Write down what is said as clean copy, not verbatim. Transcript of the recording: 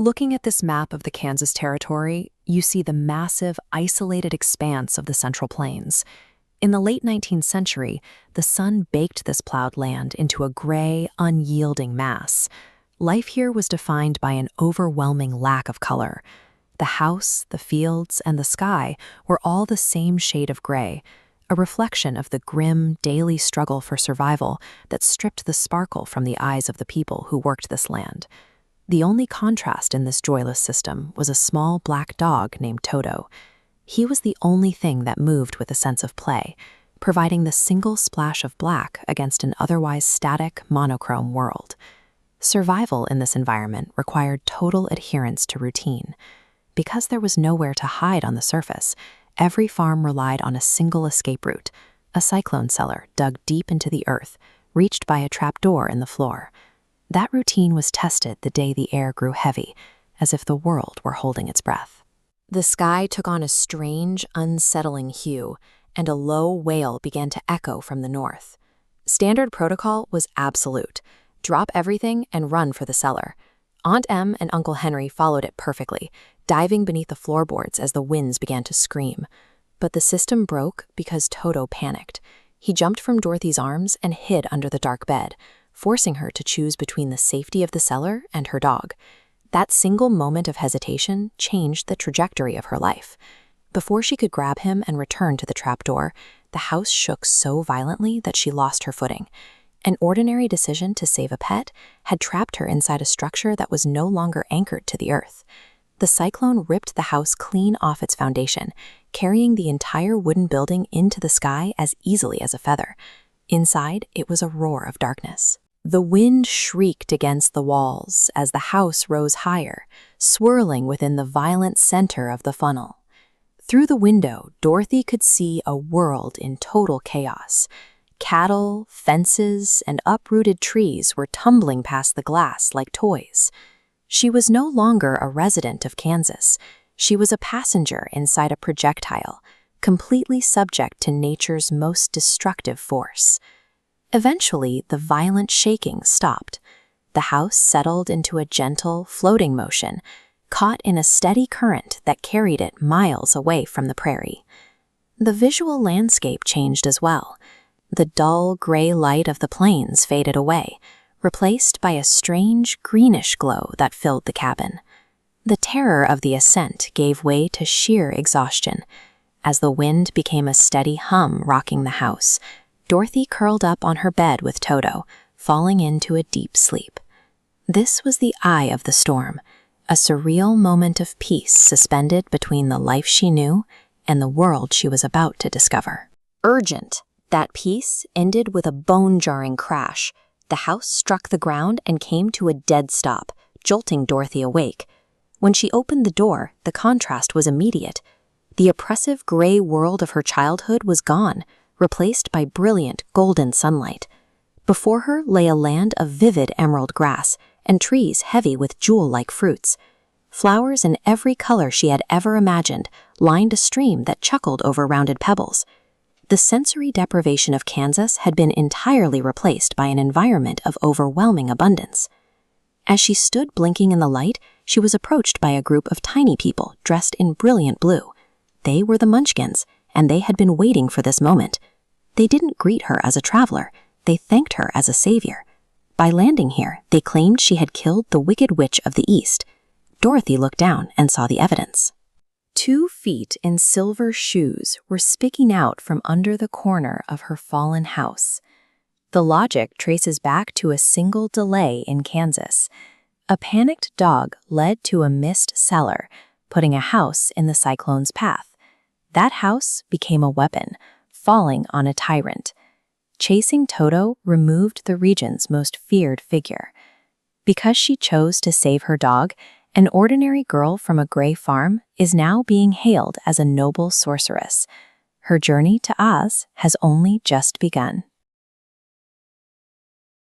Looking at this map of the Kansas Territory, you see the massive, isolated expanse of the Central Plains. In the late 19th century, the sun baked this plowed land into a gray, unyielding mass. Life here was defined by an overwhelming lack of color. The house, the fields, and the sky were all the same shade of gray, a reflection of the grim, daily struggle for survival that stripped the sparkle from the eyes of the people who worked this land. The only contrast in this joyless system was a small black dog named Toto. He was the only thing that moved with a sense of play, providing the single splash of black against an otherwise static, monochrome world. Survival in this environment required total adherence to routine. Because there was nowhere to hide on the surface, every farm relied on a single escape route, a cyclone cellar dug deep into the earth, reached by a trapdoor in the floor. That routine was tested the day the air grew heavy, as if the world were holding its breath. The sky took on a strange, unsettling hue, and a low wail began to echo from the north. Standard protocol was absolute. Drop everything and run for the cellar. Aunt Em and Uncle Henry followed it perfectly, diving beneath the floorboards as the winds began to scream. But the system broke because Toto panicked. He jumped from Dorothy's arms and hid under the dark bed, forcing her to choose between the safety of the cellar and her dog. That single moment of hesitation changed the trajectory of her life. Before she could grab him and return to the trapdoor, the house shook so violently that she lost her footing. An ordinary decision to save a pet had trapped her inside a structure that was no longer anchored to the earth. The cyclone ripped the house clean off its foundation, carrying the entire wooden building into the sky as easily as a feather. Inside, it was a roar of darkness. The wind shrieked against the walls as the house rose higher, swirling within the violent center of the funnel. Through the window, Dorothy could see a world in total chaos. Cattle, fences, and uprooted trees were tumbling past the glass like toys. She was no longer a resident of Kansas. She was a passenger inside a projectile, completely subject to nature's most destructive force. Eventually, the violent shaking stopped. The house settled into a gentle, floating motion, caught in a steady current that carried it miles away from the prairie. The visual landscape changed as well. The dull, gray light of the plains faded away, replaced by a strange, greenish glow that filled the cabin. The terror of the ascent gave way to sheer exhaustion. As the wind became a steady hum rocking the house, Dorothy curled up on her bed with Toto, falling into a deep sleep. This was the eye of the storm, a surreal moment of peace suspended between the life she knew and the world she was about to discover. Urgent, that peace ended with a bone-jarring crash. The house struck the ground and came to a dead stop, jolting Dorothy awake. When she opened the door, the contrast was immediate. The oppressive gray world of her childhood was gone, replaced by brilliant golden sunlight. Before her lay a land of vivid emerald grass and trees heavy with jewel-like fruits. Flowers in every color she had ever imagined lined a stream that chuckled over rounded pebbles. The sensory deprivation of Kansas had been entirely replaced by an environment of overwhelming abundance. As she stood blinking in the light, she was approached by a group of tiny people dressed in brilliant blue. They were the Munchkins, and they had been waiting for this moment. They didn't greet her as a traveler, they thanked her as a savior. By landing here, they claimed she had killed the Wicked Witch of the East. Dorothy looked down and saw the evidence. 2 feet in silver shoes were sticking out from under the corner of her fallen house. The logic traces back to a single delay in Kansas. A panicked dog led to a missed cellar, putting a house in the cyclone's path. That house became a weapon, falling on a tyrant. Chasing Toto removed the region's most feared figure. Because she chose to save her dog, an ordinary girl from a gray farm is now being hailed as a noble sorceress. Her journey to Oz has only just begun.